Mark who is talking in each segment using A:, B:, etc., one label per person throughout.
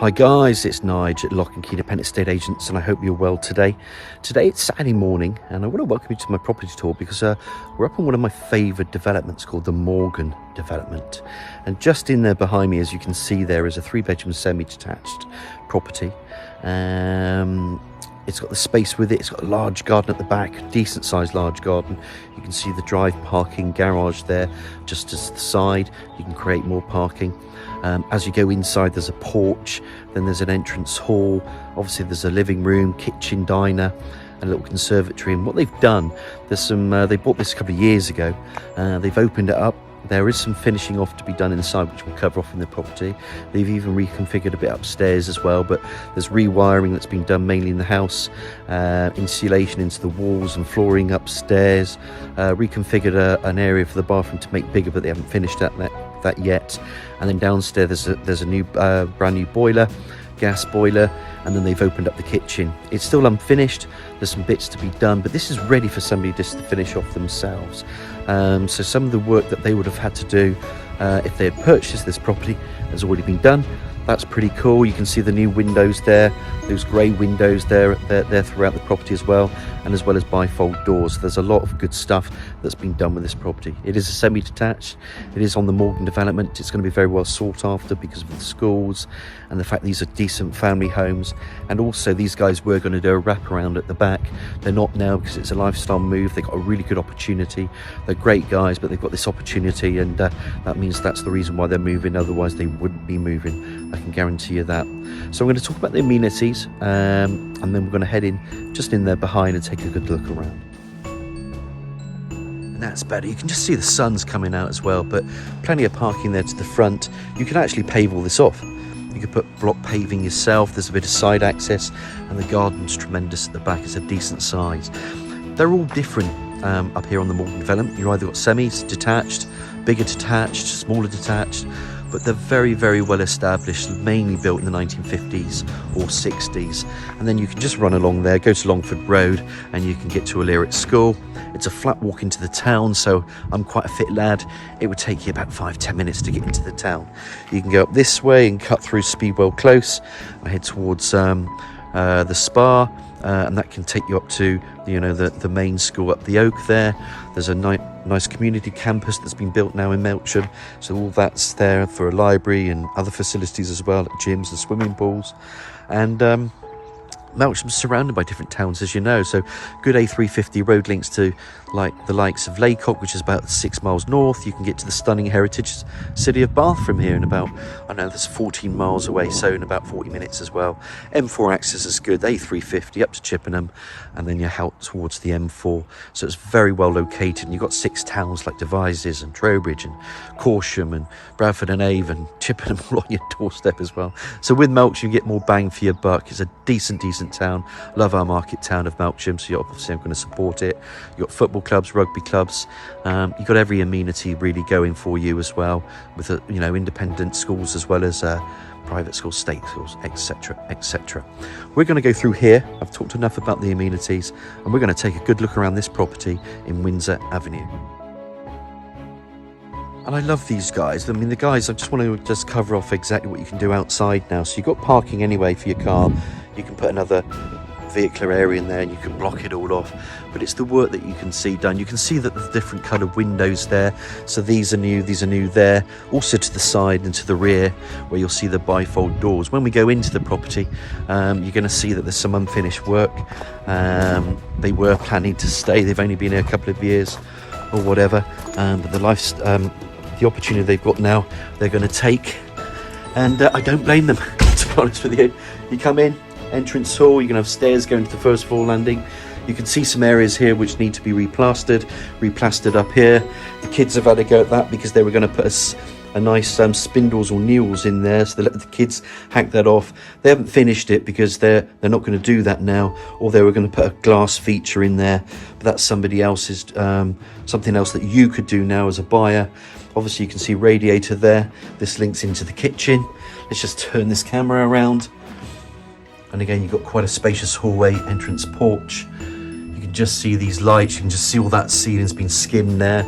A: Hi guys, it's Nigel at Lock and Key Independent Estate Agents, and I hope you're well today. Today it's Saturday morning, and I want to welcome you to my property tour because we're up on one of my favourite developments called the Morgan development. And just in there behind me, as you can see, there is a 3-bedroom semi-detached property. It's got the space with it. It's got a large garden at the back, decent sized large garden. You can see the drive parking garage there just to the side. You can create more parking. As you go inside, there's a porch, then there's an entrance hall. Obviously there's a living room, kitchen, diner, a little conservatory. And what they've done, there's some, they bought this a couple of years ago. They've opened it up. There is some finishing off to be done inside, which we'll cover off in the property. They've even reconfigured a bit upstairs as well, but there's rewiring that's been done mainly in the house, insulation into the walls and flooring upstairs, reconfigured an area for the bathroom to make bigger, but they haven't finished that yet. And then downstairs there's a new brand new boiler, gas boiler, and then they've opened up the kitchen. It's still unfinished, there's some bits to be done, but this is ready for somebody just to finish off themselves. So some of the work that they would have had to do if they had purchased this property has already been done. That's pretty cool. You can see the new windows there, those grey windows there throughout the property as well as bifold doors. There's a lot of good stuff that's been done with this property. It is a semi-detached. It is on the Morgan development. It's going to be very well sought after because of the schools and the fact these are decent family homes. And also these guys were going to do a wraparound at the back. They're not now because it's a lifestyle move. They've got a really good opportunity. They're great guys, but they've got this opportunity, and that means that's the reason why they're moving. Otherwise they wouldn't be moving. I can guarantee you that. So I'm going to talk about the amenities, and then we're going to head in just in there behind and take a good look around. And that's better. You can just see the sun's coming out as well, but plenty of parking there to the front. You can actually pave all this off. You could put block paving yourself. There's a bit of side access, and the garden's tremendous at the back. It's a decent size. They're all different up here on the Morgan development. You've either got semis, detached, bigger detached, smaller detached, but they're very, very well established, mainly built in the 1950s or 60s. And then you can just run along there, go to Longford Road, and you can get to a lyric school. It's a flat walk into the town, so I'm quite a fit lad. It would take you about 5-10 minutes to get into the town. You can go up this way and cut through Speedwell Close and head towards the spa, and that can take you up to the main school up the Oak there. There's a nice community campus that's been built now in Melksham, so all that's there for a library and other facilities as well, like gyms and swimming pools. And Melksham's surrounded by different towns, as you know, so good A350 road links to the likes of Laycock, which is about 6 miles north. You can get to the stunning heritage city of Bath from here in about, I know that's 14 miles away, so in about 40 minutes as well. M4 access is good, A350 up to Chippenham, and then you're out towards the M4, so it's very well located. And you've got 6 towns like Devizes and Trowbridge and Corsham and Bradford and Avon, Chippenham all on your doorstep as well. So with Melksham you get more bang for your buck. It's a decent town. Love our market town of Melksham, so obviously I'm going to support it. You've got football clubs, rugby clubs, you've got every amenity really going for you as well, with independent schools as well as private schools, state schools, etc. We're going to go through here. I've talked enough about the amenities, and we're going to take a good look around this property in Windsor Avenue. And I love these guys. I mean, the guys, I just want to just cover off exactly what you can do outside now. So you've got parking anyway for your car. You can put another vehicular area in there and you can block it all off. But it's the work that you can see done. You can see that the different coloured windows there. So these are new there. Also to the side and to the rear where you'll see the bifold doors. When we go into the property, you're going to see that there's some unfinished work. They were planning to stay. They've only been here a couple of years or whatever. But the opportunity they've got now, they're going to take, and I don't blame them, to be honest with you. You come in, entrance hall, you're going to have stairs going to the first floor landing. You can see some areas here which need to be replastered up here. The kids have had a go at that because they were going to put a nice spindles or newels in there, so they let the kids hack that off. They haven't finished it because they're not going to do that now, or they were going to put a glass feature in there, but that's somebody else's, something else that you could do now as a buyer. Obviously you can see radiator there. This links into the kitchen. Let's just turn this camera around, and again you've got quite a spacious hallway, entrance porch. You can just see these lights, you can just see all that ceiling's been skimmed there.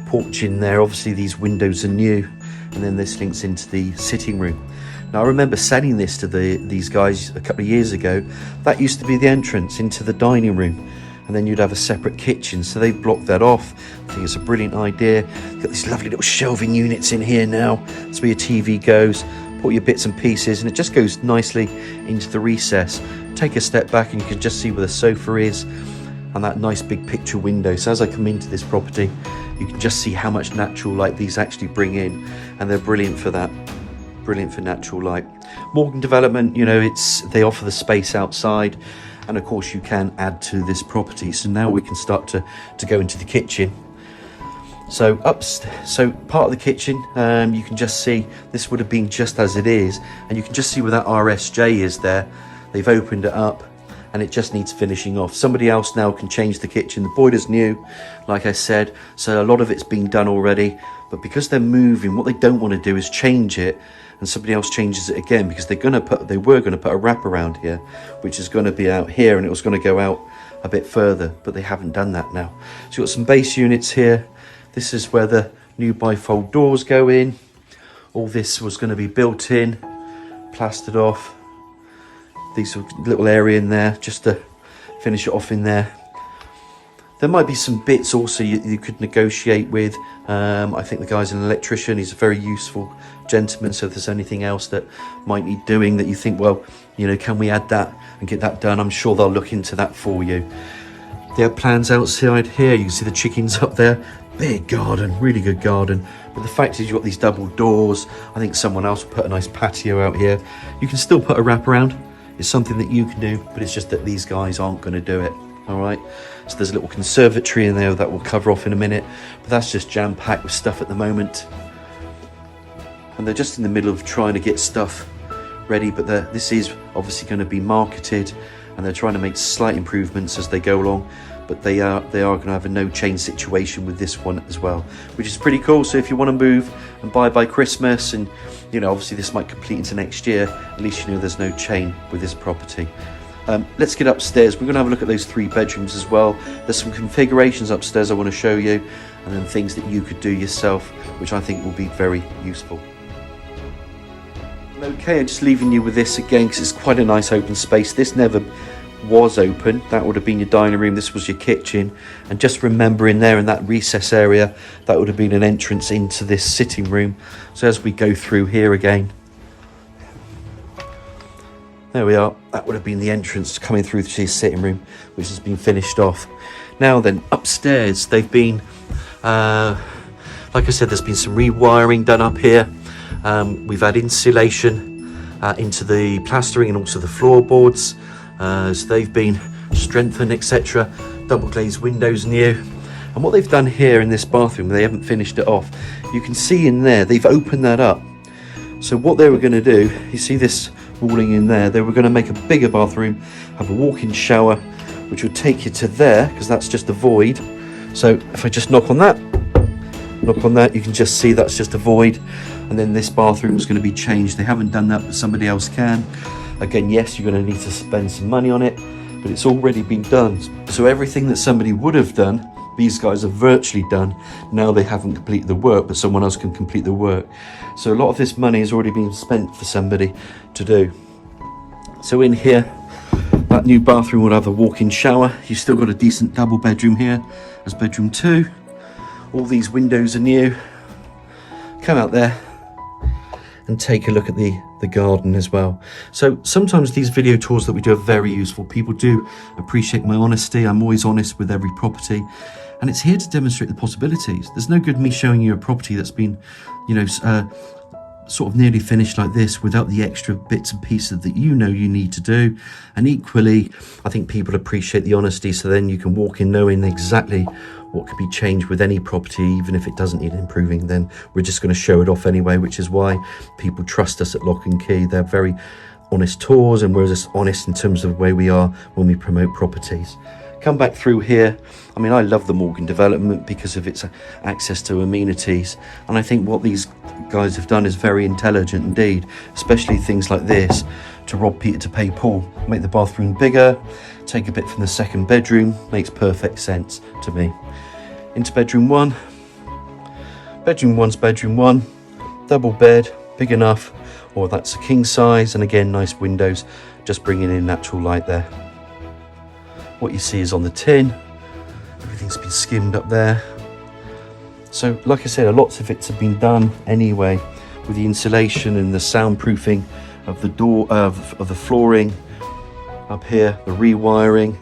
A: Porch in there, obviously these windows are new, and then this links into the sitting room. Now I remember selling this to these guys a couple of years ago. That used to be the entrance into the dining room, and then you'd have a separate kitchen, so they've blocked that off. I think it's a brilliant idea. Got these lovely little shelving units in here now. That's where your TV goes, put your bits and pieces, and it just goes nicely into the recess. Take a step back and you can just see where the sofa is, and that nice big picture window. So as I come into this property, you can just see how much natural light these actually bring in, and they're brilliant for that. Brilliant for natural light. Morgan development, you know, they offer the space outside, and of course you can add to this property. So now we can start to go into the kitchen. So part of the kitchen, you can just see this would have been just as it is, and you can just see where that RSJ is there. They've opened it up, and it just needs finishing off. Somebody else now can change the kitchen. The boiler's new, like I said, so a lot of it's been done already. But because they're moving, what they don't want to do is change it and somebody else changes it again, because they were going to put a wraparound here, which is going to be out here, and it was going to go out a bit further, but they haven't done that now. So you've got some base units here. This is where the new bifold doors go in. All this was going to be built in, plastered off. These little area in there just to finish it off in there. There might be some bits also you could negotiate with. I think the guy's an electrician. He's a very useful gentleman. So if there's anything else that might need doing that you think, well, you know, can we add that and get that done? I'm sure they'll look into that for you. They have plans outside here. You can see the chickens up there. Big garden, really good garden. But the fact is you've got these double doors. I think someone else will put a nice patio out here. You can still put a wraparound. It's something that you can do, but it's just that these guys aren't going to do it. All right, so there's a little conservatory in there that we'll cover off in a minute, but that's just jam-packed with stuff at the moment, and they're just in the middle of trying to get stuff ready. But this is obviously going to be marketed, and they're trying to make slight improvements as they go along, but they are going to have a no chain situation with this one as well, which is pretty cool. So if you want to move and buy by Christmas, and you know, obviously this might complete into next year, at least you know there's no chain with this property. Let's get upstairs. We're going to have a look at those 3 bedrooms as well. There's some configurations upstairs I want to show you, and then things that you could do yourself, which I think will be very useful. Okay, I'm just leaving you with this again because it's quite a nice open space. This never was open. That would have been your dining room. This was your kitchen. And just remember, in there in that recess area, that would have been an entrance into this sitting room. So as we go through here again, there we are. That would have been the entrance coming through to this sitting room, which has been finished off. Now then, upstairs, they've been, like I said, there's been some rewiring done up here. We've had insulation into the plastering and also the floorboards. So they've been strengthened, etc. Double glazed windows new. And what they've done here in this bathroom, they haven't finished it off. You can see in there, they've opened that up. So what they were going to do, you see this walling in there, they were going to make a bigger bathroom, have a walk-in shower, which would take you to there, because that's just a void. So if I just knock on that, you can just see that's just a void. And then this bathroom is going to be changed. They haven't done that, but somebody else can. Again, yes, you're going to need to spend some money on it, but it's already been done. So everything that somebody would have done, these guys have virtually done. Now they haven't completed the work, but someone else can complete the work. So a lot of this money has already been spent for somebody to do. So in here, that new bathroom will have a walk-in shower. You've still got a decent double bedroom here as bedroom 2. All these windows are new. Come out there and take a look at the garden as well. So sometimes these video tours that we do are very useful. People do appreciate my honesty. I'm always honest with every property, and it's here to demonstrate the possibilities. There's no good me showing you a property that's been, you know, sort of nearly finished like this without the extra bits and pieces that you know you need to do. And equally, I think people appreciate the honesty, so then you can walk in knowing exactly what could be changed with any property. Even if it doesn't need improving, then we're just going to show it off anyway, which is why people trust us at Lock and Key. They're very honest tours, and we're just honest in terms of the way we are when we promote properties. Come back through here. I mean, I love the Morgan development because of its access to amenities, and I think what these guys have done is very intelligent indeed, especially things like this, to rob Peter to pay Paul. Make the bathroom bigger, take a bit from the second bedroom, makes perfect sense to me. Into bedroom 1. Bedroom 1's bedroom 1, double bed, big enough, or that's a king size, and again nice windows just bringing in natural light there. What you see is on the tin, everything's been skimmed up there. So like I said, lots of it have been done anyway, with the insulation and the soundproofing of the door, of the flooring up here, the rewiring,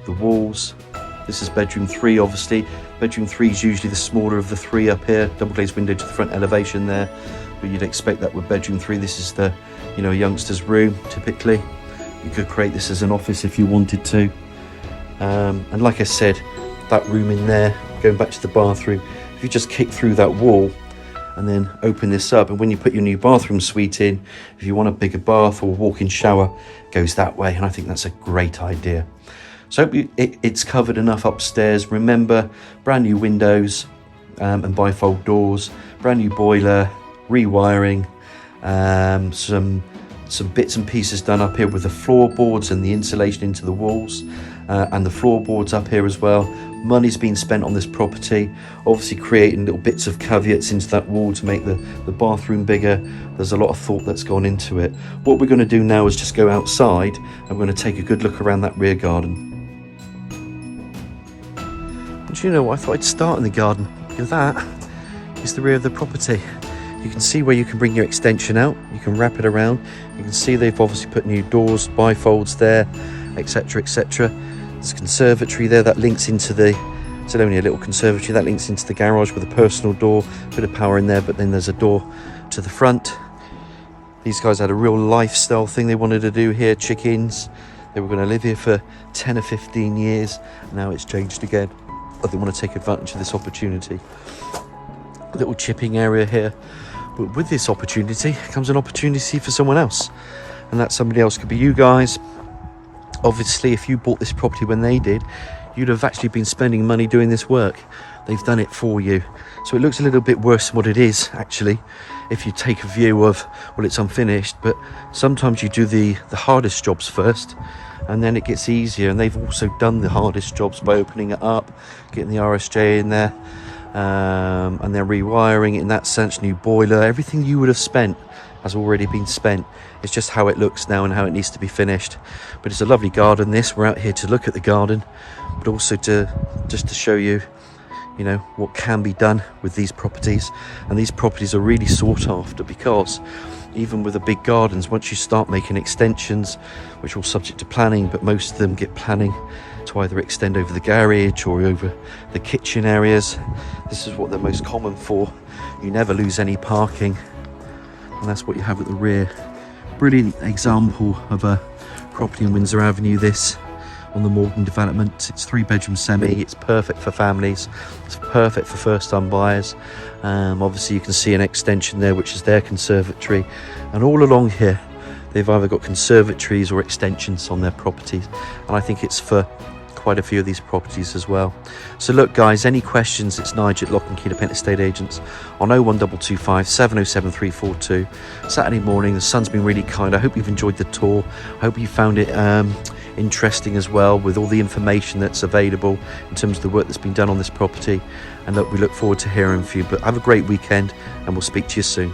A: the walls. This is bedroom 3, obviously. Bedroom 3 is usually the smaller of the 3 up here, double glazed window to the front elevation there, but you'd expect that with bedroom 3. This is the, you know, youngster's room typically. You could create this as an office if you wanted to. And like I said, that room in there, going back to the bathroom, if you just kick through that wall and then open this up, and when you put your new bathroom suite in, if you want a bigger bath or walk-in shower, it goes that way, and I think that's a great idea. So it's covered enough upstairs. Remember, brand new windows and bifold doors, brand new boiler, rewiring, some bits and pieces done up here with the floorboards and the insulation into the walls, and the floorboards up here as well. Money's been spent on this property, obviously creating little bits of caveats into that wall to make the bathroom bigger. There's a lot of thought that's gone into it. What we're going to do now is just go outside and we're going to take a good look around that rear garden. And you know what, I thought I'd start in the garden, because that is the rear of the property. You can see where you can bring your extension out, you can wrap it around. You can see they've obviously put new doors, bifolds there, etc, etc. There's a conservatory there that links into the, it's only a little conservatory that links into the garage with a personal door, bit of power in there, but then there's a door to the front. These guys had a real lifestyle thing they wanted to do here, chickens. They were going to live here for 10 or 15 years. Now it's changed again, but they want to take advantage of this opportunity. A little chipping area here. But with this opportunity comes an opportunity for someone else, and that somebody else could be you guys. Obviously, if you bought this property when they did, you'd have actually been spending money doing this work. They've done it for you. So it looks a little bit worse than what it is, actually, if you take a view of, well, it's unfinished, but sometimes you do the hardest jobs first, and then it gets easier. And they've also done the hardest jobs by opening it up, getting the RSJ in there, and then rewiring it in that sense, new boiler. Everything you would have spent has already been spent. It's just how it looks now and how it needs to be finished. But it's a lovely garden, this. We're out here to look at the garden, but also to show you, you know, what can be done with these properties. And these properties are really sought after, because even with the big gardens, once you start making extensions, which are all subject to planning, but most of them get planning to either extend over the garage or over the kitchen areas. This is what they're most common for. You never lose any parking, and that's what you have at the rear. Brilliant example of a property in Windsor Avenue, this, on the Morgan development. It's 3-bedroom semi. It's perfect for families. It's perfect for first-time buyers. Obviously you can see an extension there, which is their conservatory, and all along here they've either got conservatories or extensions on their properties, and I think it's for quite a few of these properties as well. So look guys, any questions, it's Nigel at Lock and Key Dependent Estate Agents on 01225 707 342. Saturday morning, the sun's been really kind. I hope you've enjoyed the tour. I hope you found it interesting as well, with all the information that's available in terms of the work that's been done on this property. And look, we look forward to hearing from you. But have a great weekend, and we'll speak to you soon.